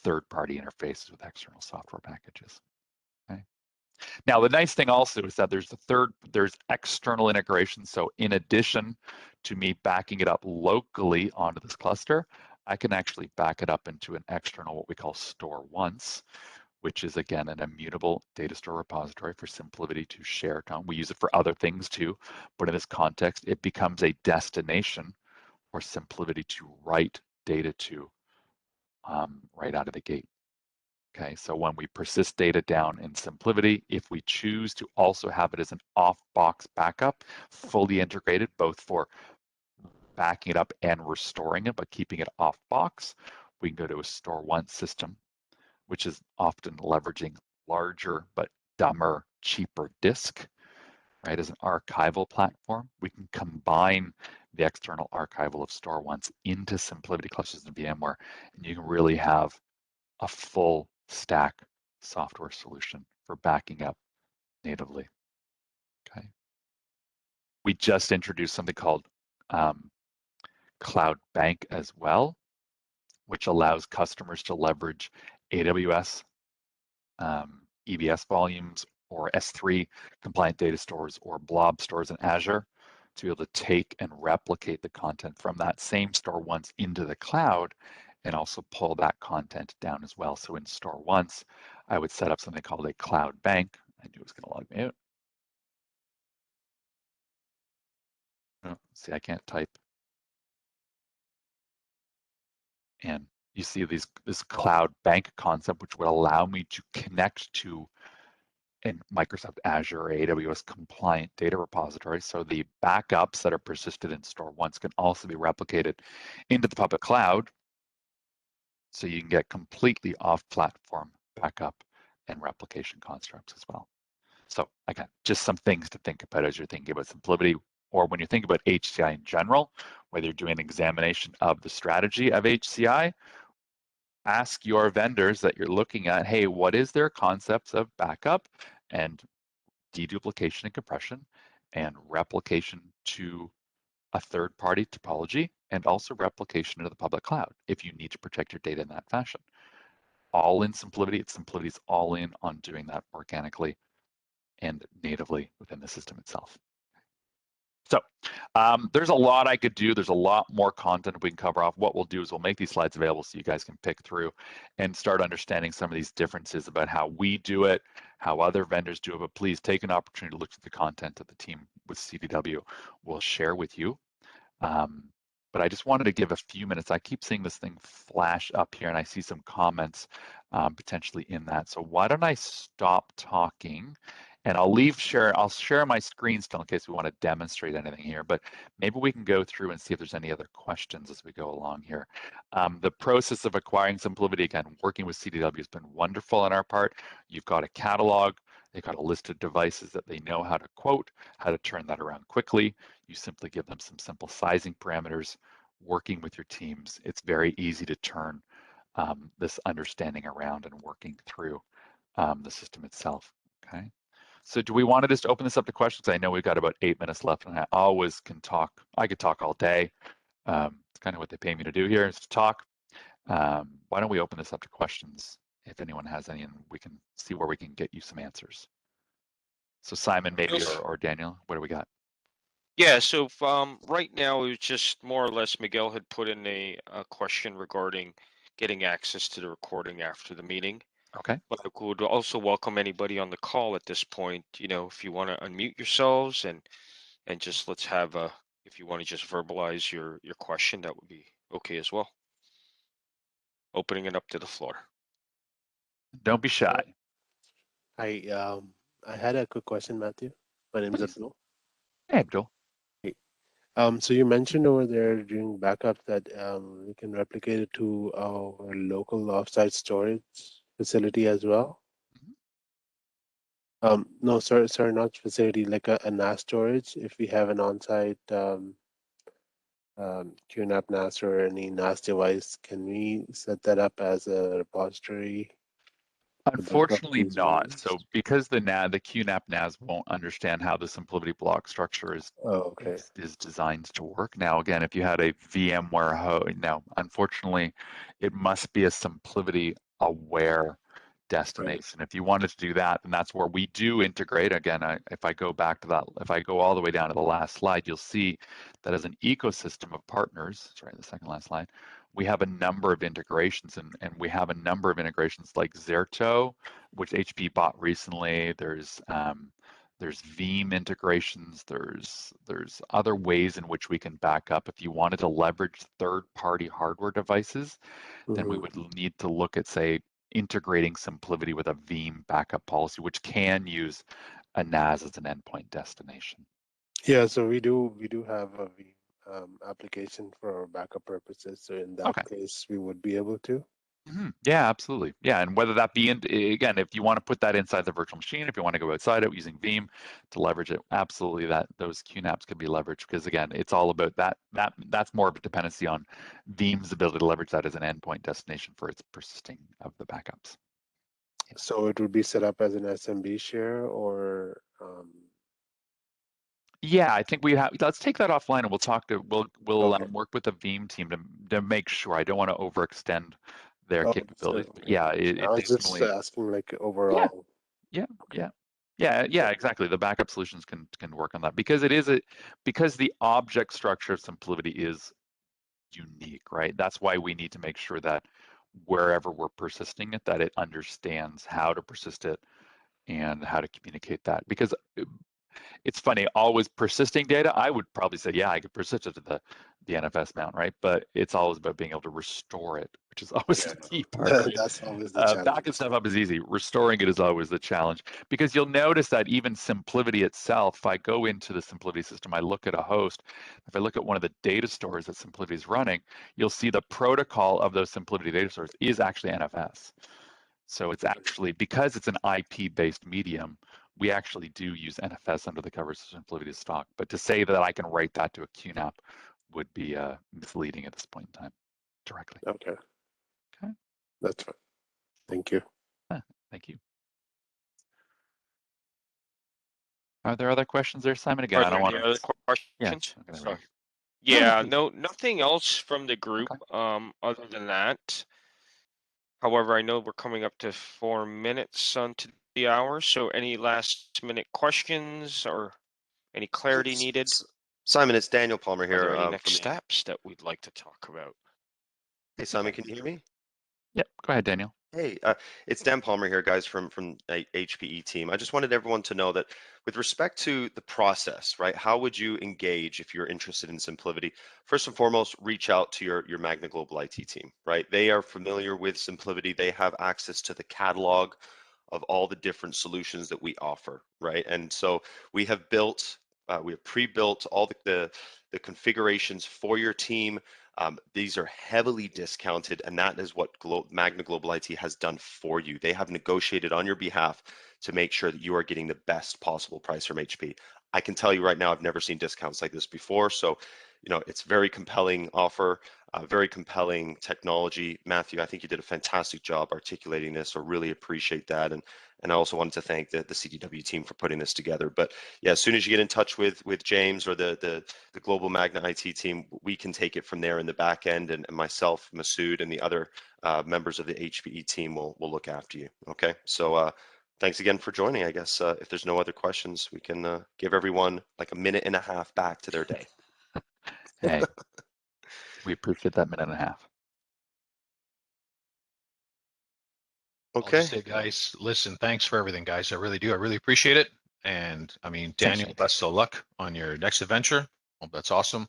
C: third-party interfaces with external software packages. Okay. Now, the nice thing also is that there's external integration. So in addition to me backing it up locally onto this cluster, I can actually back it up into an external, what we call store once, which is again an immutable data store repository for SimpliVity to share. We use it for other things too, but in this context, it becomes a destination for SimpliVity to write data to right out of the gate. Okay, so when we persist data down in SimpliVity, if we choose to also have it as an off-box backup, fully integrated, both for backing it up and restoring it, but keeping it off-box, we can go to a store once system, which is often leveraging larger but dumber, cheaper disk, right, as an archival platform. We can combine the external archival of store once into SimpliVity clusters in VMware, and you can really have a full stack software solution for backing up natively. Okay. We just introduced something called Cloud Bank as well, which allows customers to leverage AWS EBS volumes or S3 compliant data stores or blob stores in Azure to be able to take and replicate the content from that same store once into the cloud and also pull that content down as well. So in store once, I would set up something called a cloud bank. I knew it was going to log me out. Oh, see, I can't type. And you see this cloud bank concept, which would allow me to connect to in Microsoft Azure or AWS compliant data repository. So the backups that are persisted in store once can also be replicated into the public cloud. So you can get completely off-platform backup and replication constructs as well. So again, just some things to think about as you're thinking about SimpliVity, or when you think about HCI in general, whether you're doing an examination of the strategy of HCI, ask your vendors that you're looking at, hey, what is their concepts of backup and deduplication and compression and replication to a third-party topology and also replication into the public cloud if you need to protect your data in that fashion. All in SimpliVity, SimpliVity's all in on doing that organically and natively within the system itself. So there's a lot I could do. There's a lot more content we can cover off. What we'll do is we'll make these slides available so you guys can pick through and start understanding some of these differences about how we do it, how other vendors do it. But please take an opportunity to look at the content that the team with CDW will share with you. But I just wanted to give a few minutes. I keep seeing this thing flash up here and I see some comments potentially in that. So why don't I stop talking and I'll share my screen still in case we want to demonstrate anything here, but maybe we can go through and see if there's any other questions as we go along here. The process of acquiring SimpliVity, again, working with CDW has been wonderful on our part. You've got a catalog, they've got a list of devices that they know how to quote, how to turn that around quickly. You simply give them some simple sizing parameters, working with your teams. It's very easy to turn this understanding around and working through the system itself, okay? So do we want to just open this up to questions? I know we've got about 8 minutes left and I always can talk. I could talk all day. It's kind of what they pay me to do here is to talk. Why don't we open this up to questions if anyone has any and we can see where we can get you some answers. So Simon maybe or Daniel, what do we got?
A: Yeah, so right now it was just more or less Miguel had put in a question regarding getting access to the recording after the meeting.
C: Okay.
A: But I would also welcome anybody on the call at this point, you know, if you want to unmute yourselves and just let's have if you want to just verbalize your question, that would be okay as well. Opening it up to the floor.
C: Don't be shy.
D: I had a quick question, Matthew. My name is Abdul.
C: Hey, Abdul.
D: So you mentioned over there during backup that we can replicate it to our local offsite storage facility as well. No, sorry, not facility, like a NAS storage. If we have an on-site QNAP NAS or any NAS device, can we set that up as a repository?
C: Unfortunately not. So because the QNAP NAS won't understand how the SimpliVity block structure is designed to work. Now, again, if you had a VMware host, now, unfortunately, it must be a SimpliVity aware destination. Right. If you wanted to do that, then that's where we do integrate. Again, if I go back to that, if I go all the way down to the last slide, you'll see that as an ecosystem of partners, sorry, the second last slide, we have a number of integrations and we have a number of integrations like Zerto, which HPE bought recently. There's Veeam integrations. There's other ways in which we can back up. If you wanted to leverage third-party hardware devices, then we would need to look at, say, integrating SimpliVity with a Veeam backup policy, which can use a NAS as an endpoint destination.
D: Yeah, so we do have a Veeam application for backup purposes. So in that case, we would be able to.
C: Yeah, absolutely. Yeah, and whether that be again, if you want to put that inside the virtual machine, if you want to go outside it using Veeam to leverage it, absolutely, those QNAPs could be leveraged because again, it's all about that's more of a dependency on Veeam's ability to leverage that as an endpoint destination for its persisting of the backups.
D: Yeah. So it would be set up as an SMB share or.
C: Yeah, I think let's take that offline and we'll work with the Veeam team to make sure. I don't want to overextend their capabilities, but yeah,
D: I was just asking like overall.
C: Yeah, exactly. The backup solutions can work on that because because the object structure of SimpliVity is unique, right? That's why we need to make sure that wherever we're persisting it, that it understands how to persist it and how to communicate that. Because it's funny, always persisting data, I would probably say, yeah, I could persist it to the NFS mount, right? But it's always about being able to restore it, which is always the key part. Right?
D: That's always the challenge.
C: Backing stuff up is easy. Restoring it is always the challenge. Because you'll notice that even SimpliVity itself, if I go into the SimpliVity system, I look at a host, if I look at one of the data stores that SimpliVity is running, you'll see the protocol of those SimpliVity data stores is actually NFS. So it's actually, because it's an IP-based medium, we actually do use NFS under the covers of SimpliVity stock. But to say that I can write that to a QNAP would be misleading at this point in time directly.
D: Okay. That's fine. Thank you.
C: Thank you. Are there other questions there, Simon? Again,
A: Are
C: I don't
A: there
C: want
A: any
C: to.
A: other
C: Yeah.
A: questions?
C: Okay,
A: Sorry.
C: please.
A: Yeah, nothing else from the group,
C: Okay.
A: other than that. However, I know we're coming up to 4 minutes onto the hour, so any last minute questions or any clarity needed?
B: Simon, it's Daniel Palmer
A: Are
B: here.
A: there any
B: from
A: next
B: the-
A: steps that we'd like to talk about?
B: Hey, Simon, can you hear me?
C: Yep. Go ahead, Daniel.
B: Hey, it's Dan Palmer here, guys, from a HPE team. I just wanted everyone to know that with respect to the process, right? How would you engage if you're interested in SimpliVity? First and foremost, reach out to your Magna Global IT team, right? They are familiar with SimpliVity. They have access to the catalog of all the different solutions that we offer, right? And so we have built, we have pre-built all the configurations for your team. These are heavily discounted, and that is what Magna Global IT has done for you. They have negotiated on your behalf to make sure that you are getting the best possible price from HP. I can tell you right now, I've never seen discounts like this before. So, you know, it's very compelling offer, very compelling technology. Matthew, I think you did a fantastic job articulating this, so really appreciate that. And I also wanted to thank the CDW team for putting this together. But yeah, as soon as you get in touch with James or the global Magna IT team, we can take it from there in the back end, and myself, Masood, and the other members of the HPE team will look after you. Okay, so thanks again for joining. I guess if there's no other questions, we can give everyone like a minute and a half back to their day.
C: Hey, we appreciate that minute and a half.
E: I'll
B: Okay.
E: just say, guys, listen, thanks for everything, guys. I really do. I really appreciate it. And I mean, Daniel,
C: James.
E: best of luck on your next adventure. Well, that's awesome.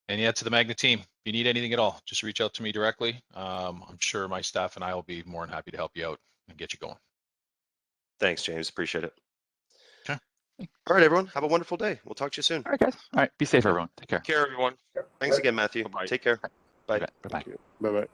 E: And yeah, to the Magna team, if you need anything at all, just reach out to me directly. I'm sure my staff and I will be more than happy to help you out and get you going.
B: Thanks, James. Appreciate it.
E: Okay.
B: All right, everyone. Have a wonderful day. We'll talk to you soon.
C: All right, guys. All right. Be safe, everyone. Take care.
A: Take care, everyone.
B: Thanks again, Matthew.
A: Bye-bye.
B: Take care. Bye.
C: Bye-bye.
D: Bye bye.